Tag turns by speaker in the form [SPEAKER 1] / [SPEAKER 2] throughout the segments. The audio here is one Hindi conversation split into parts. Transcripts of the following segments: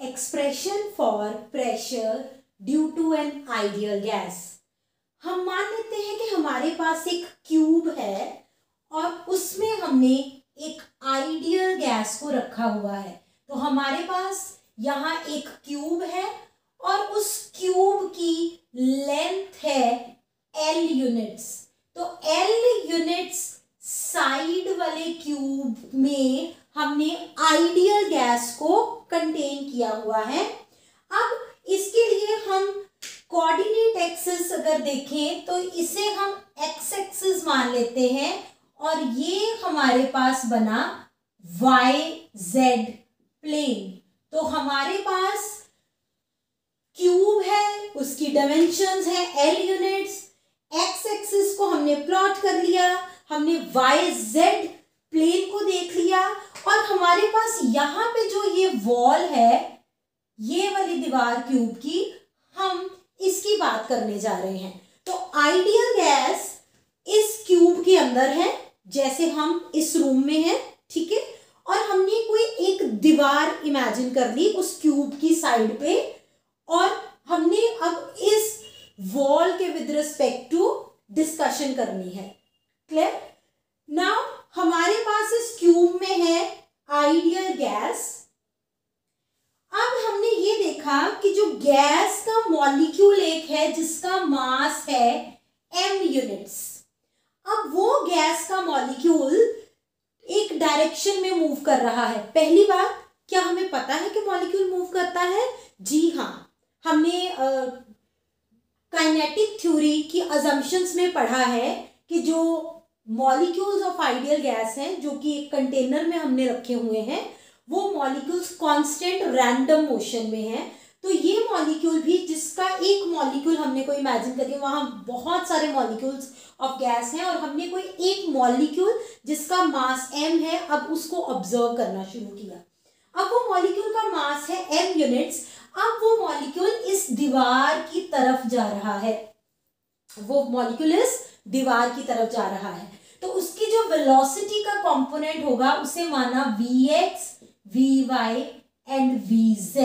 [SPEAKER 1] Expression for pressure due to an ideal gas. हम मान लेते हैं कि हमारे पास एक क्यूब है और उसमें हमने एक आइडियल गैस को रखा हुआ है। तो हमारे पास यहाँ एक क्यूब है और उस क्यूब की लेंथ है L यूनिट्स। तो L यूनिट्स साइड वाले क्यूब में हमने आइडियल गैस को कंटेन किया हुआ है। अब इसके लिए हम कोऑर्डिनेट एक्सिस अगर देखें तो इसे हम एक्स एक्सिस मान लेते हैं और ये हमारे पास बना YZ प्लेन। तो हमारे पास क्यूब है, उसकी डायमेंशंस है L यूनिट्स, एक्स एक्सिस को हमने प्लॉट कर लिया, हमने YZ प्लेन को देख लिया और हमारे पास यहाँ पे जो ये वॉल है, ये वाली दीवार क्यूब की, हम इसकी बात करने जा रहे हैं। तो आइडियल गैस इस क्यूब के अंदर है, जैसे हम इस रूम में हैं, ठीक है। और हमने कोई एक दीवार इमेजिन कर ली उस क्यूब की साइड पे और हमने अब इस वॉल के विद रिस्पेक्ट टू डिस्कशन करनी है। क्लियर? नाउ हमारे पास इस क्यूब में है आइडियल गैस। अब हमने ये देखा कि जो गैस का मॉलिक्यूल एक है जिसका मास है m यूनिट्स। अब वो गैस का मॉलिक्यूल एक डायरेक्शन में मूव कर रहा है। पहली बात, क्या हमें पता है कि मॉलिक्यूल मूव करता है? जी हाँ, हमने काइनेटिक थ्योरी की अजम्पशंस में पढ़ा है कि जो मॉलिक्यूल्स ऑफ आइडियल गैस हैं जो कि एक कंटेनर में हमने रखे हुए हैं, वो मॉलिक्यूल्स कांस्टेंट रैंडम मोशन में हैं। तो ये मॉलिक्यूल भी, जिसका एक मॉलिक्यूल हमने कोई इमेजिन करिए, वहां बहुत सारे मॉलिक्यूल्स ऑफ गैस हैं और हमने कोई एक मॉलिक्यूल जिसका मास m है, अब उसको ऑब्जर्व करना शुरू किया। अब वो मॉलिक्यूल का मास है m यूनिट्स। अब वो मॉलिक्यूल इस दीवार की तरफ जा रहा है, वो मॉलिक्यूल इस दीवार की तरफ जा रहा है। तो उसकी जो वेलोसिटी का कंपोनेंट होगा उसे माना Vx, Vy एंड Vz।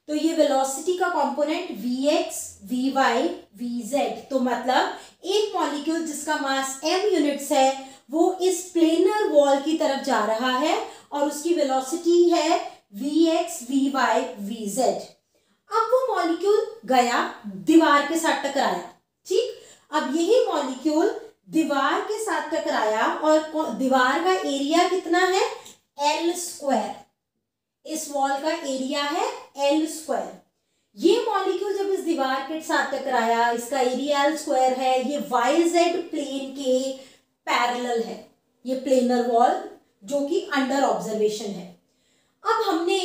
[SPEAKER 1] तो ये वेलोसिटी का कंपोनेंट Vx, Vy, Vz, तो मतलब एक मॉलिक्यूल जिसका मास m यूनिट्स है वो इस प्लेनर वॉल की तरफ जा रहा है और उसकी वेलोसिटी है Vx, Vy, Vz। अब वो मॉलिक्यूल गया, दीवार के साथ टकराया, ठीक। अब यही मॉलिक्यूल दीवार के साथ टकराया और दीवार का एरिया कितना है? L square. इस वॉल का एरिया है L स्क्वायर। ये मॉलिक्यूल जब इस दीवार के साथ टकराया, इसका एरिया L स्क्वायर है, ये YZ प्लेन के पैरेलल है, ये प्लेनर वॉल जो कि अंडर ऑब्जर्वेशन है। अब हमने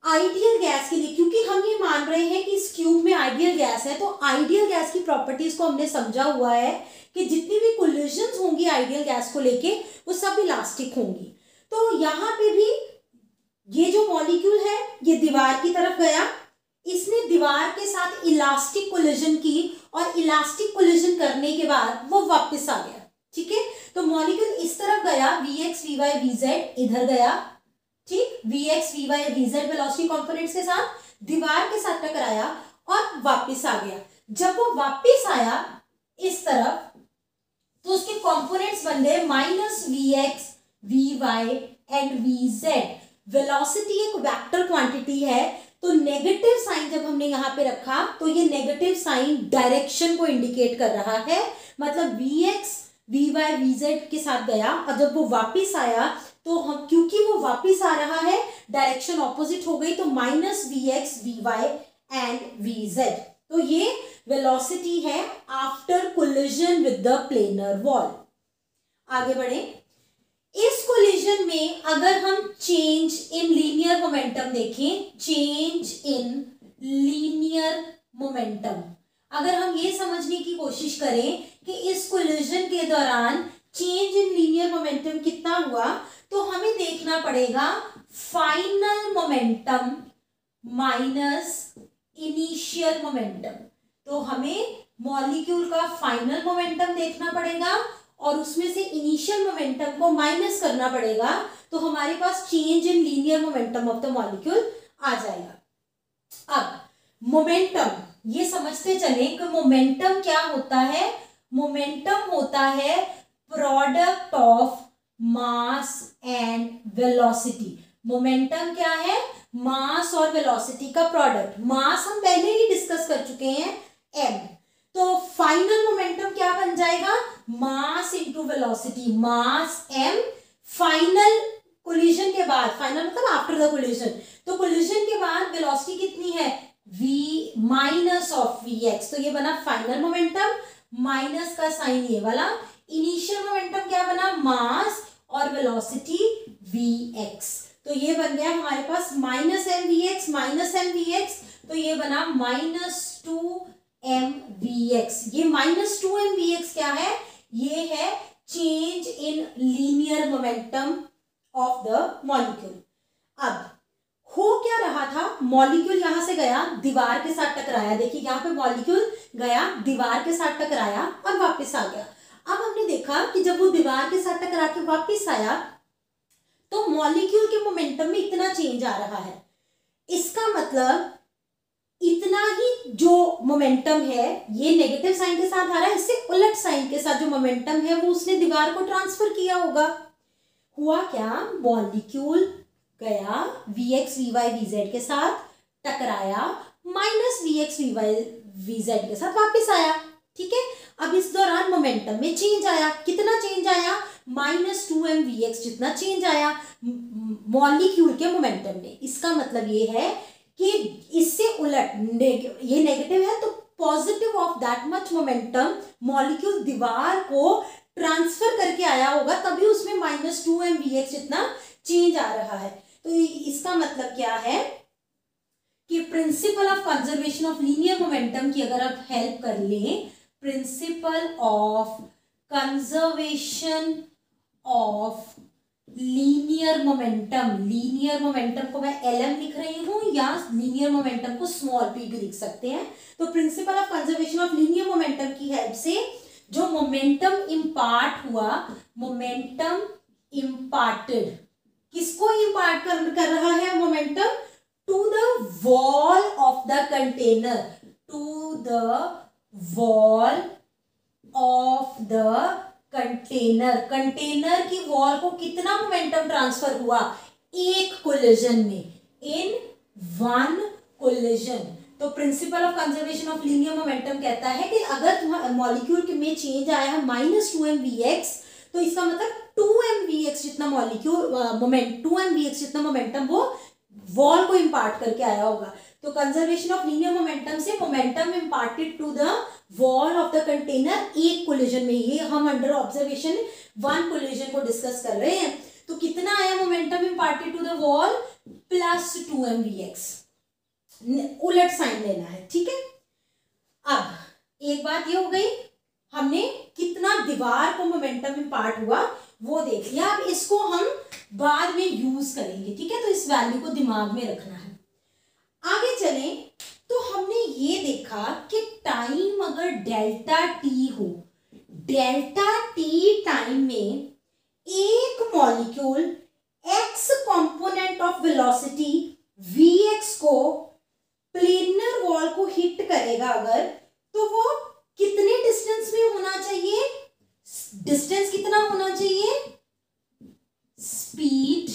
[SPEAKER 1] आइडियल गैस के लिए, क्योंकि हम ये मान रहे हैं कि इस क्यूब में आइडियल गैस है, तो आइडियल गैस की प्रॉपर्टीज को हमने समझा हुआ है कि जितनी भी कोलिजन्स होंगी आइडियल गैस को लेके वो सब इलास्टिक होंगी। तो यहाँ पे भी ये जो मॉलिक्यूल है ये दीवार की तरफ गया, इसने दीवार के साथ इलास्टिक कोलिजन की और इलास्टिक कोलिजन करने के बाद वो वापस आ गया, ठीक है। तो मॉलिक्यूल इस तरफ गया, Vx, Vy, Vz इधर गया, ठीक। Vx, Vy, Vz velocity components के साथ दीवार के साथ टकराया और वापस आ गया। जब वो वापस आया इस तरफ तो उसके कंपोनेंट्स बन गए -Vx, Vy and Vz। Velocity एक वेक्टर क्वांटिटी है, तो नेगेटिव साइन जब हमने यहाँ पे रखा तो ये नेगेटिव साइन डायरेक्शन को इंडिकेट कर रहा है। मतलब Vx, Vy, Vz के साथ गया और जब वो वापस आया तो हम, क्योंकि वो वापस आ रहा है, डायरेक्शन ऑपोजिट हो गई, तो -Vx, Vy एंड Vz। तो ये वेलोसिटी है after collision with the planar wall. आगे बढ़े। इस कोलिजन में अगर हम चेंज इन लीनियर मोमेंटम देखें, चेंज इन लीनियर मोमेंटम, अगर हम ये समझने की कोशिश करें कि इस कोलिजन के दौरान चेंज इन लीनियर मोमेंटम कितना हुआ, तो हमें देखना पड़ेगा final momentum minus initial momentum. तो हमें मॉलिक्यूल का फाइनल मोमेंटम देखना पड़ेगा और उसमें से इनिशियल मोमेंटम को माइनस करना पड़ेगा, तो हमारे पास change in linear momentum of the molecule आ जाएगा। अब मोमेंटम, ये समझते चले कि मोमेंटम क्या होता है। मोमेंटम होता है product of mass and velocity. Momentum क्या है, मास और वेलोसिटी का प्रोडक्ट। मास हम पहले ही डिस्कस कर चुके हैं, m। तो फाइनल मोमेंटम क्या बन जाएगा, मास इंटू वेलोसिटी, मास m। फाइनल कोलिजन के बाद, फाइनल मतलब आफ्टर द कोलिजन, तो कोलिजन के बाद वेलोसिटी कितनी है, v माइनस ऑफ vx। तो ये बना फाइनल मोमेंटम, माइनस का साइन ये वाला। इनिशियल मोमेंटम क्या बना, मास और वेलोसिटी vx। तो ये बन गया हमारे पास minus M V X, minus M V X, तो ये बना माइनस 2mvx। ये माइनस 2mvx क्या है, ये है change in linear momentum of the molecule. अब हो क्या रहा था, मॉलिक्यूल यहां से गया, दीवार के साथ टकराया। देखिए यहाँ पे मॉलिक्यूल गया, दीवार के साथ टकराया और वापस आ गया। अब हमने देखा कि जब वो दीवार के साथ टकरा के वापस आया तो मॉलिक्यूल के मोमेंटम में इतना चेंज आ रहा है। इसका मतलब इतना ही जो मोमेंटम है ये नेगेटिव साइन के साथ आ रहा है, इससे उलट साइन के साथ जो मोमेंटम है वो उसने दीवार को ट्रांसफर किया होगा। हुआ क्या, मॉलिक्यूल गया vx vy vz के साथ, टकराया, माइनस vx vy vz के साथ वापस आया। ठीक है, अब इस दौरान मोमेंटम में चेंज आया। कितना चेंज आया, माइनस 2mvx जितना चेंज आया मॉलिक्यूल के मोमेंटम में। इसका मतलब ये है कि इससे उलट ये नेगेटिव है, तो positive of that much momentum molecule दीवार को ट्रांसफर करके आया होगा, तभी उसमें माइनस 2mvx जितना चेंज आ रहा है। तो इसका मतलब क्या है कि principle of conservation of linear momentum की अगर आप हेल्प कर लें, principle of conservation of linear momentum, linear momentum को मैं LM लिख रही हूं या लीनियर मोमेंटम को स्मॉल p भी लिख सकते हैं। तो principle of conservation of linear momentum की हेल्प से जो मोमेंटम इम्पार्ट हुआ, मोमेंटम इम्पार्टेड, किसको इम्पार्ट कर रहा है momentum, to the wall of the container, to the wall of the container. Container की वॉल को कितना मोमेंटम ट्रांसफर हुआ, एक कोलिजन में, इन वन कोलिजन। तो principle of conservation of linear momentum कहता है कि अगर मॉलिक्यूल में चेंज आया है माइनस 2mvx, तो इसका मतलब 2mvx जितना मॉलिक्यूल मोमेंट 2mvx जितना मोमेंटम वो वॉल को इम्पार्ट करके आया होगा। तो कंजर्वेशन ऑफ लीनियर मोमेंटम से momentum imparted to the wall of the container एक कोलिजन में, ये हम अंडर ऑब्जर्वेशन वन कोलिजन को डिस्कस कर रहे हैं। तो कितना आया momentum imparted to the wall, plus 2mvx, उलट साइन लेना है। ठीक है, अब एक बात ये हो गई, हमने कितना दीवार को मोमेंटम इम्पार्ट हुआ वो देख लिया। अब इसको हम बाद में यूज करेंगे। ठीक है, तो इस वैल्यू को दिमाग में रखना है। आगे चलें तो हमने ये देखा कि टाइम अगर डेल्टा टी हो, डेल्टा टी टाइम में एक molecule x component of velocity vx को प्लेनर वॉल को हिट करेगा अगर, तो वो कितने डिस्टेंस में होना चाहिए, डिस्टेंस कितना होना चाहिए, स्पीड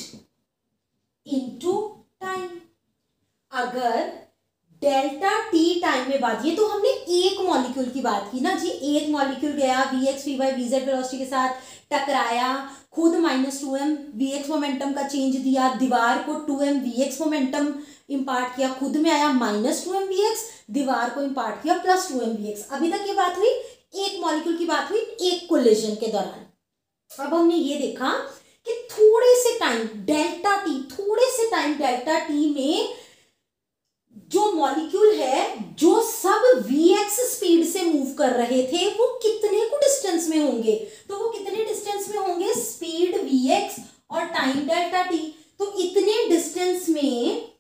[SPEAKER 1] इनटू टाइम। अगर डेल्टा टी टाइम में बात, ये तो हमने एक मॉलिक्यूल की बात की ना जी, एक मॉलिक्यूल गया vx vy vz वेलोसिटी के साथ टकराया, खुद माइनस 2mvx मोमेंटम का चेंज दिया, दीवार को 2mvx मोमेंटम इम्पार्ट किया, खुद में आया माइनस 2mvx, दीवार को इम्पार्ट किया प्लस 2mvx। अभी तक ये बात हुई, एक मॉलिक्यूल की बात हुई एक कोलिजन के दौरान। अब हमने ये देखा कि थोड़े से टाइम डेल्टा टी, थोड़े से टाइम डेल्टा टी में जो मॉलिक्यूल है जो सब vx स्पीड से मूव कर रहे थे वो कितने को डिस्टेंस में होंगे, तो वो कितने डिस्टेंस में होंगे, स्पीड vx और टाइम डेल्टा टी। तो इतने डिस्टेंस में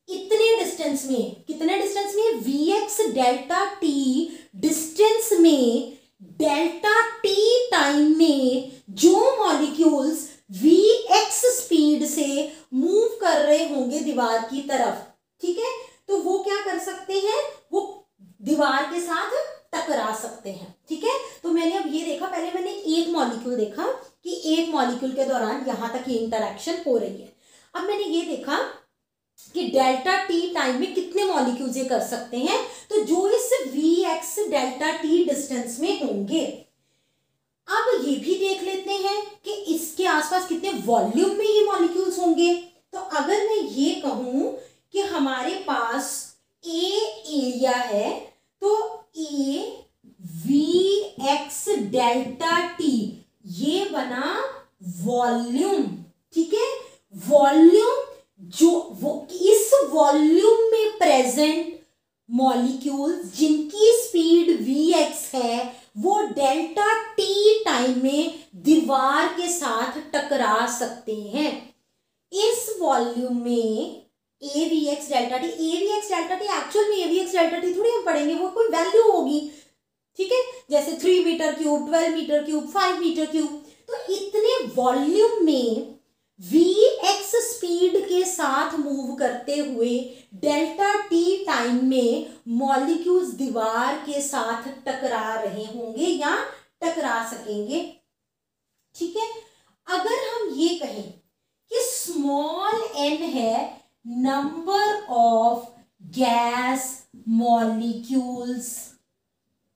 [SPEAKER 1] कितने डिस्टेंस में vx डेल्टा टी डिस्टेंस में, डेल्टा टी टाइम में जो मॉलिक्यूल्स vx स्पीड से मूव कर रहे होंगे दीवार की तरफ, ठीक है, तो वो क्या कर सकते हैं, वो दीवार के साथ टकरा सकते हैं, ठीक है। तो मैंने अब ये देखा, पहले मैंने एक मॉलिक्यूल देखा कि एक मॉलिक्यूल के दौरान यहां तक ये इंटरेक्शन हो रही है। अब मैंने ये देखा कि डेल्टा टी टाइम में कितने मॉलिक्यूल्स ये कर सकते हैं, तो जो इस vx डेल्टा टी डिस्टेंस में होंगे। अब ये भी देख लेते हैं कि इसके आसपास कितने वॉल्यूम में ये मॉलिक्यूल्स होंगे। तो अगर मैं ये कहूं कि हमारे पास ए एरिया है, तो ए vx डेल्टा टी ये बना वॉल्यूम, ठीक है। वॉल्यूम जो वो इस वॉल्यूम में प्रेजेंट मॉलिक्यूल्स जिनकी स्पीड vx है वो डेल्टा टी टाइम में दीवार के साथ टकरा सकते हैं। इस वॉल्यूम में avx delta T, avx delta T actual में avx डेल्टा टी थोड़ी हम पढ़ेंगे, वो कोई वैल्यू होगी, ठीक है, जैसे 3 metre cube, 12 metre cube, 5 metre cube. तो इतने वॉल्यूम में vx स्पीड के साथ मूव करते हुए डेल्टा टी टाइम में मॉलिक्यूल्स दीवार के साथ टकरा रहे होंगे या टकरा सकेंगे, ठीक है। अगर हम ये कहें कि स्मॉल n है number of gas molecules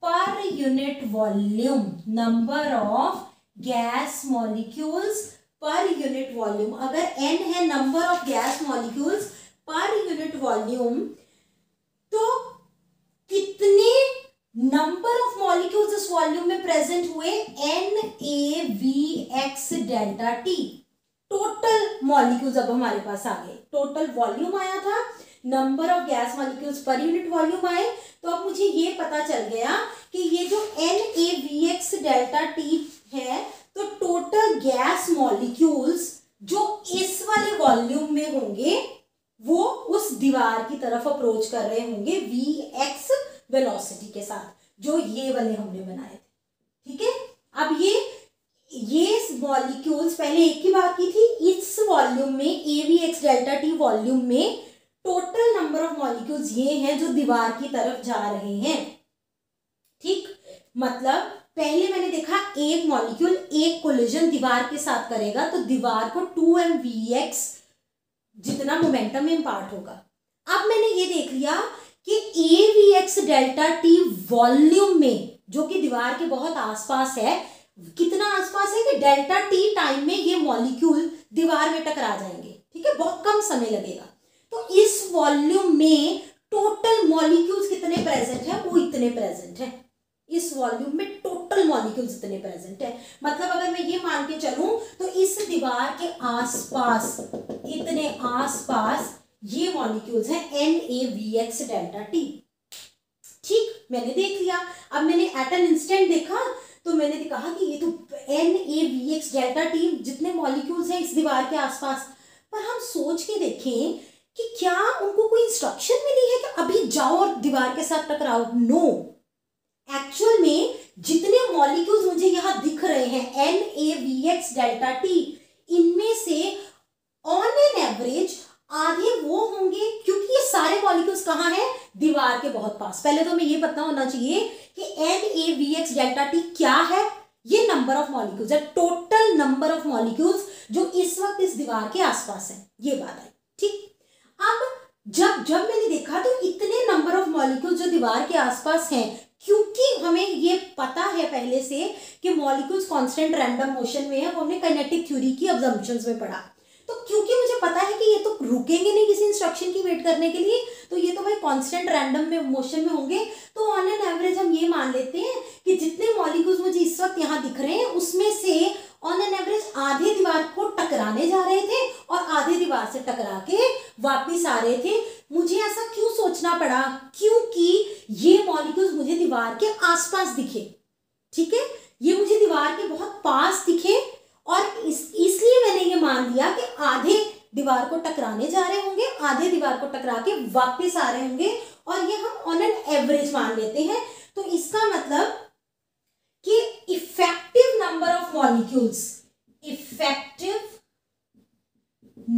[SPEAKER 1] per unit volume, number of gas molecules per unit volume, अगर n है number of gas molecules per unit volume, तो कितने नंबर ऑफ मॉलिक्यूल्स इस वॉल्यूम में प्रेजेंट हुए, NaVx delta T. Total molecules अब हमारे पास आ गए, टोटल वॉल्यूम आया था, number of gas molecules per unit volume आए। तो अब मुझे ये पता चल गया कि ये जो NaVx डेल्टा टी है, तो टोटल गैस मॉलिक्यूल्स जो इस वाले वॉल्यूम में होंगे वो उस दीवार की तरफ अप्रोच कर रहे होंगे vx वेलोसिटी के साथ, जो ये वाले हमने बनाए थे, ठीक है। अब ये मॉलिक्यूल्स, पहले एक की बात की थी, इस वॉल्यूम में avx डेल्टा टी वॉल्यूम में टोटल नंबर ऑफ मॉलिक्यूल्स ये हैं जो दीवार की तरफ जा रहे हैं, ठीक। मतलब पहले मैंने देखा एक मॉलिक्यूल एक कोलिजन दीवार के साथ करेगा तो दीवार को 2mvx जितना मोमेंटम इम्पार्ट होगा। अब मैंने ये देख लिया कि avx डेल्टा टी वॉल्यूम में, जो कि दीवार के बहुत आसपास है, कितना आसपास है कि डेल्टा टी टाइम में ये मॉलिक्यूल दीवार में टकरा जाएंगे, ठीक है, बहुत कम समय लगेगा। तो इस वॉल्यूम में टोटल मॉलिक्यूल्स कितने प्रेजेंट है, वो इतने प्रेजेंट है, इस वॉल्यूम में टोटल मॉलिक्यूल्स इतने प्रेजेंट है। मतलब अगर मैं ये मान के चलूं तो इस दीवार के आसपास, इतने आसपास ये मॉलिक्यूल्स हैं NaVx डेल्टा टी, ठीक, मैंने देख लिया। अब मैंने एट एन इंस्टेंट देखा तो मैंने कहा कि ये तो NaVx डेल्टा टी जितने मॉलिक्यूल्स हैं इस दीवार के आसपास, पर हम सोच के देखें कि क्या उनको कोई इंस्ट्रक्शन मिली है कि अभी जाओ और दीवार के साथ टकराओ? नो, एक्चुअल में जितने मॉलिक्यूल्स मुझे यहां दिख रहे हैं NaVx डेल्टा टी, इनमें से ऑन एन एवरेज आधे वो होंगे, क्योंकि ये सारे मॉलिक्यूल्स कहां हैं, दीवार के बहुत पास। पहले तो हमें ये पता होना चाहिए कि NaVx डेल्टा टी क्या है, ये नंबर ऑफ मॉलिक्यूल्स है, टोटल नंबर ऑफ मॉलिक्यूल्स जो इस वक्त इस दीवार के आसपास है, ये बात है, ठीक। अब जब मैंने देखा तो इतने नंबर ऑफ मॉलिक्यूल्स जो दीवार के आसपास हैं, क्योंकि हमें ये पता है पहले से कि मॉलिक्यूल्स कांस्टेंट रैंडम मोशन में है, वो हमने काइनेटिक थ्योरी की अजम्पशंस में पढ़ा। तो क्योंकि मुझे पता है कि ये तो रुकेंगे नहीं किसी इंस्ट्रक्शन की वेट करने के लिए, तो ये तो भाई कांस्टेंट रैंडम में मोशन में होंगे, तो ऑन एन एवरेज हम ये मान लेते हैं कि जितने मॉलिक्यूल्स मुझे इस वक्त यहाँ दिख रहे हैं उसमें से ऑन एन एवरेज आधे दीवार को टकराने जा रहे थे और आधे दीवार से टकरा के वापिस आ रहे थे। मुझे ऐसा क्यों सोचना पड़ा, क्योंकि ये मॉलिक्यूल्स मुझे दीवार के आसपास दिखे, ठीक है, ये मुझे दीवार के बहुत पास दिखे, और इसलिए मैंने ये मान लिया कि आधे दीवार को टकराने जा रहे होंगे, आधे दीवार को टकरा के वापस आ रहे होंगे, और ये हम ऑन एन एवरेज मान लेते हैं। तो इसका मतलब कि effective number of molecules effective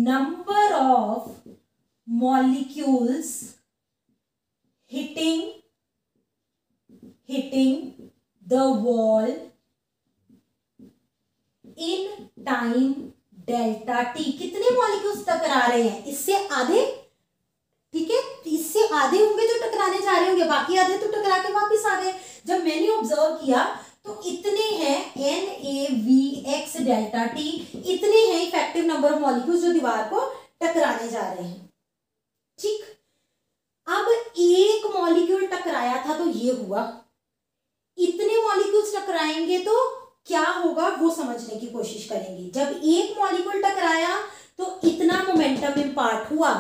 [SPEAKER 1] number of molecules hitting the wall in time delta T. कितने मॉलिक्यूल्स टकरा रहे हैं? इससे आधे, ठीक है, इससे आधे होंगे जो टकराने जा रहे होंगे, बाकी आधे तो टकरा के वापस आ गए। जब मैंने ऑब्जर्व किया तो इतने हैं NaVX डेल्टा टी, इतने हैं इफेक्टिव नंबर ऑफ मॉलिक्यूल्स जो दीवार को टकराने जा रहे हैं। ठीक, अब एक मॉलिक्यूल टकराया था तो ये हुआ, इतने मॉलिक्यूल्स टकराएंगे तो क्या होगा वो समझने की कोशिश करेंगे। जब एक मॉलिक्यूल टकराया तो इतना मोमेंटम इंपार्ट हुआ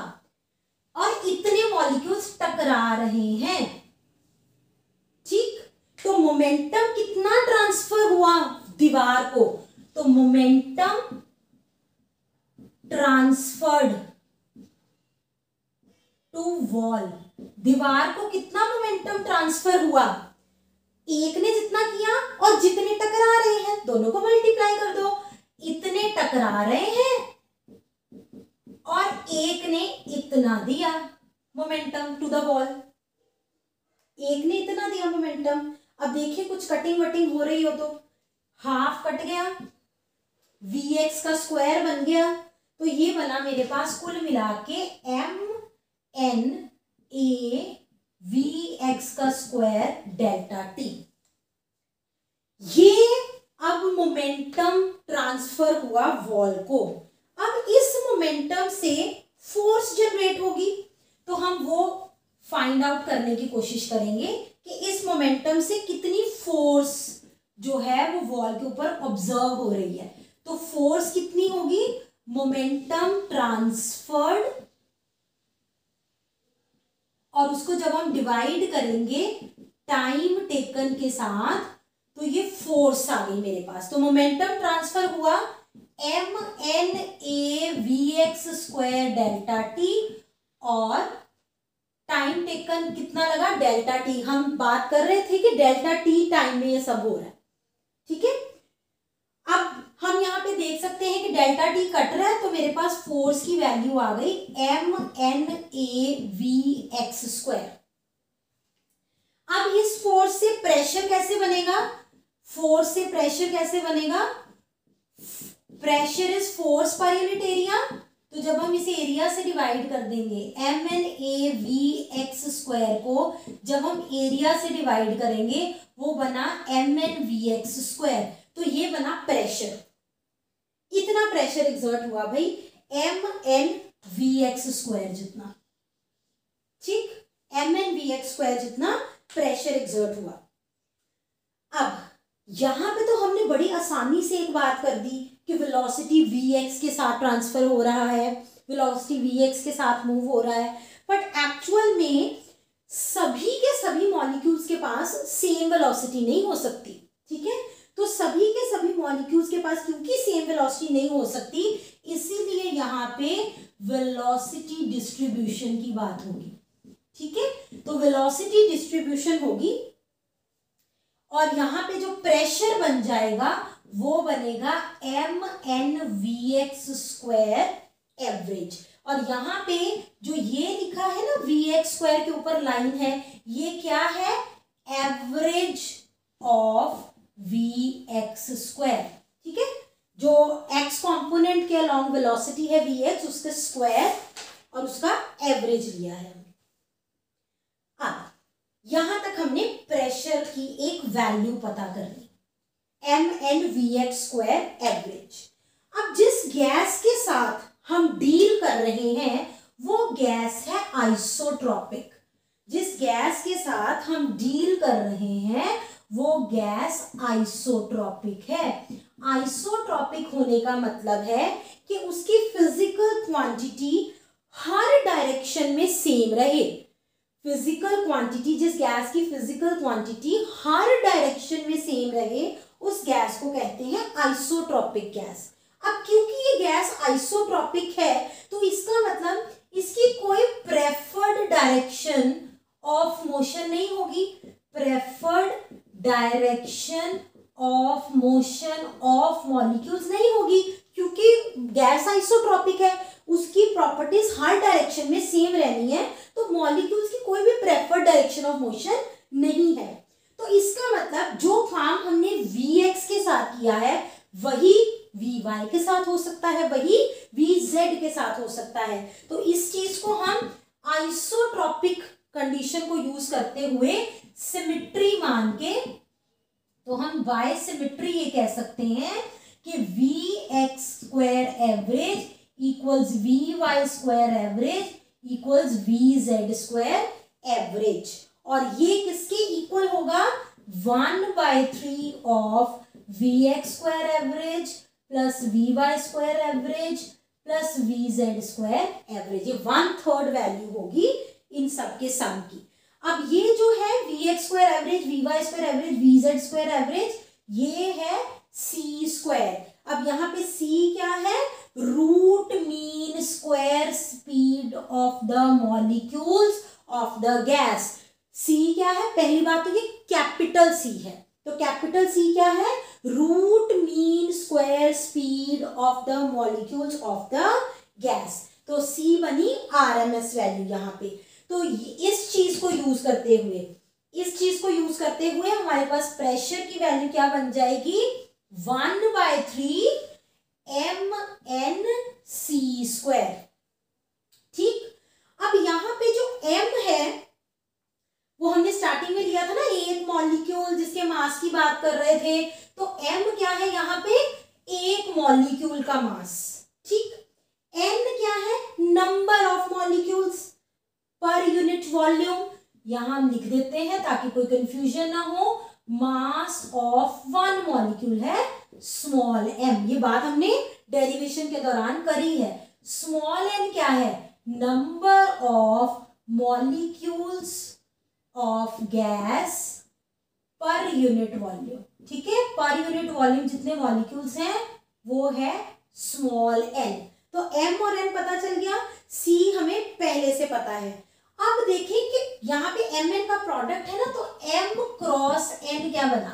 [SPEAKER 1] और इतने मॉलिक्यूल्स टकरा रहे हैं। ठीक, तो मोमेंटम कितना ट्रांसफर हुआ दीवार को? तो मोमेंटम ट्रांसफर्ड टू वॉल, दीवार को कितना मोमेंटम ट्रांसफर हुआ? एक ने जितना किया और जितने टकरा रहे हैं दोनों को मल्टीप्लाई कर दो। इतने टकरा रहे हैं और एक ने इतना दिया मोमेंटम टू द वॉल, एक ने इतना दिया मोमेंटम। अब देखिए कुछ कटिंग वटिंग हो रही हो तो हाफ कट गया, Vx का स्क्वायर बन गया, तो ये बना मेरे पास कुल मिला के MNaVx का स्क्वायर डेल्टा टी। ये अब मोमेंटम ट्रांसफर हुआ वॉल को। अब इस मोमेंटम से फोर्स जनरेट होगी, तो हम वो फाइंड आउट करने की कोशिश करेंगे कि इस मोमेंटम से कितनी फोर्स जो है वो वॉल के ऊपर ऑब्जर्व हो रही है। तो फोर्स कितनी होगी? मोमेंटम ट्रांसफर्ड, और उसको जब हम डिवाइड करेंगे टाइम टेकन के साथ तो ये फोर्स आ गई मेरे पास। तो मोमेंटम ट्रांसफर हुआ MNaVx स्क्वायर डेल्टा टी, और टाइम टेकन कितना लगा? Delta T. हम बात कर रहे थे कि डेल्टा टी टाइम में ये सब हो रहा है, ठीक है। अब हम यहाँ पे देख सकते हैं कि डेल्टा टी कट रहा है, तो मेरे पास फोर्स की वैल्यू आ गई MNaVx स्क्वायर। अब इस फोर्स से प्रेशर कैसे बनेगा? फोर्स से प्रेशर कैसे बनेगा? Pressure is force per unit area, तो जब हम इसे एरिया से डिवाइड कर देंगे MNaVx स्क्वायर को, जब हम एरिया से डिवाइड करेंगे वो बना MNVX स्क्वायर, तो ये बना प्रेशर। इतना प्रेशर एक्सर्ट हुआ भाई MNVX स्क्वायर जितना, ठीक, MNVX स्क्वायर जितना प्रेशर एक्सर्ट हुआ। अब यहां पे तो हमने बड़ी आसानी से एक बात कर दी कि वेलोसिटी Vx के साथ ट्रांसफर हो रहा है, वेलोसिटी Vx के साथ मूव हो रहा है, बट एक्चुअल में सभी के सभी मॉलिक्यूल्स के पास सेम वेलोसिटी नहीं हो सकती, ठीक है। तो सभी के सभी मॉलिक्यूल्स के पास क्योंकि सेम वेलोसिटी नहीं हो सकती, इसीलिए यहाँ पे वेलोसिटी डिस्ट्रीब्यूशन की बात होगी, ठीक है। तो वेलोसिटी डिस्ट्रीब्यूशन होगी और यहाँ पे जो प्रेशर बन जाएगा वो बनेगा MNVX स्क्वायर एवरेज। और यहाँ पे जो ये लिखा है ना Vx स्क्वायर के ऊपर लाइन है, ये क्या है? एवरेज ऑफ Vx स्क्वायर, ठीक है। जो x कंपोनेंट के अलोंग वेलोसिटी है Vx, उसका स्क्वायर और उसका एवरेज लिया है हमने। अब यहां तक हमने प्रेशर की एक वैल्यू पता कर ली, MNVX स्क्वायर एवरेज। अब जिस गैस के साथ हम डील कर रहे हैं वो गैस है आइसोट्रॉपिक। जिस गैस के साथ हम डील कर रहे हैं वो गैस आइसोट्रॉपिक है। आइसोट्रॉपिक होने का मतलब है कि उसकी फिजिकल क्वांटिटी हर डायरेक्शन में सेम रहे। फिजिकल क्वांटिटी, जिस गैस की फिजिकल क्वांटिटी हर डायरेक्शन में सेम रहे, उस गैस को कहते हैं आइसोट्रॉपिक गैस। अब क्योंकि ये गैस आइसोट्रॉपिक है तो इसका मतलब इसकी कोई प्रेफर्ड डायरेक्शन ऑफ मोशन नहीं होगी। Preferred direction of motion of molecules नहीं होगी, नहीं है, तो मॉलिक्यूल्स की कोई भी प्रेफर्ड डायरेक्शन ऑफ मोशन नहीं है। तो इसका मतलब जो काम हमने Vx के साथ किया है वही Vy के साथ हो सकता है, वही Vz के साथ हो सकता है। तो इस चीज को हम आइसोट्रॉपिक कंडीशन को यूज करते हुए सिमिट्री मान के, तो हम बाय सिमिट्री ये कह सकते हैं कि Vx square average equals Vy square average equals Vz square average. और ये किसके इक्वल होगा? 1/3 of Vx square average plus Vy square average plus Vz square average. ये 1/3 वैल्यू होगी इन सब के सम की। अब ये जो है Vx square average, Vy square average, Vz square average, ये है C स्क्वायर। अब यहाँ पे C क्या है? Root mean square speed of the molecules of the gas. C क्या है? पहली बात तो ये कैपिटल C है, तो कैपिटल C क्या है? Root mean square speed of the molecules of the gas. तो C बनी RMS वैल्यू यहाँ पे। तो इस चीज को यूज करते हुए हमारे पास प्रेशर की वैल्यू क्या बन जाएगी? 1/3 mnc स्क्वायर। ठीक, अब यहाँ पे जो m है वो हमने स्टार्टिंग में लिया था ना, एक मॉलिक्यूल जिसके मास की बात कर रहे थे, तो m क्या है यहाँ पे? एक मॉलिक्यूल का मास। ठीक, n क्या है? Number of molecules per unit volume. यहां हम लिख देते हैं ताकि कोई कंफ्यूजन ना हो। मास ऑफ वन मॉलिक्यूल है स्मॉल m। ये बात हमने डेरिवेशन के दौरान करी है। स्मॉल m क्या है? Number of molecules of gas पर यूनिट वॉल्यूम। ठीक है, पर यूनिट वॉल्यूम जितने मॉलिक्यूल्स हैं वो है स्मॉल n। तो m और n पता चल गया, c हमें पहले से पता है। अब देखें कि यहाँ पे mn का प्रोडक्ट है ना, तो m क्रॉस n क्या बना?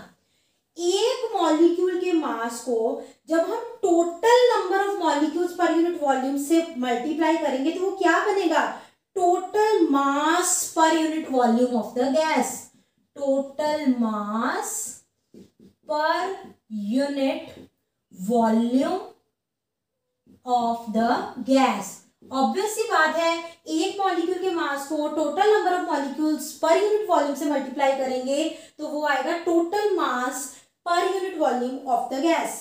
[SPEAKER 1] एक मॉलिक्यूल के मास को जब हम total number of molecules per unit volume से मल्टीप्लाई करेंगे तो वो क्या बनेगा? Total mass per unit volume of the gas. Total mass per unit volume of the gas. Obvious सी बात है, एक मॉलिक्यूल के मास को total number of molecules per unit volume से मल्टीप्लाई करेंगे तो वो आएगा total mass per unit volume of the gas.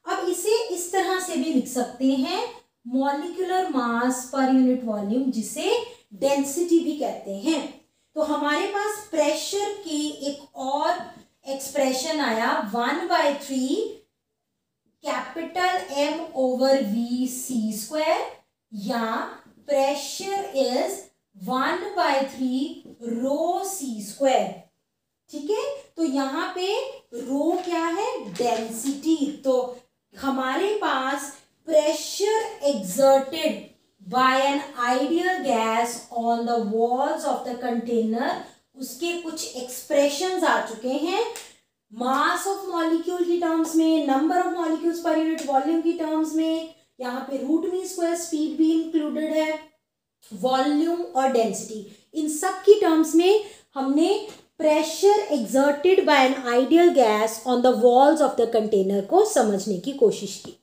[SPEAKER 1] अब इसे इस तरह से भी लिख सकते हैं, molecular mass per unit volume, जिसे डेंसिटी भी कहते हैं। तो हमारे पास प्रेशर की एक और एक्सप्रेशन आया 1/3 capital M over V C square, या pressure is 1/3 rho C square. ठीक है, तो यहाँ पे रो क्या है? डेंसिटी। तो हमारे पास pressure exerted by an ideal gas on the walls of the container, उसके कुछ एक्सप्रेशंस आ चुके हैं। मास ऑफ मॉलिक्यूल की टर्म्स में, number of molecules per unit volume की टर्म्स में, यहाँ पे रूट मीन स्क्वायर स्पीड भी इंक्लूडेड है, वॉल्यूम और डेंसिटी, इन सब की टर्म्स में हमने pressure exerted by an ideal gas on the walls of the container को समझने की कोशिश की।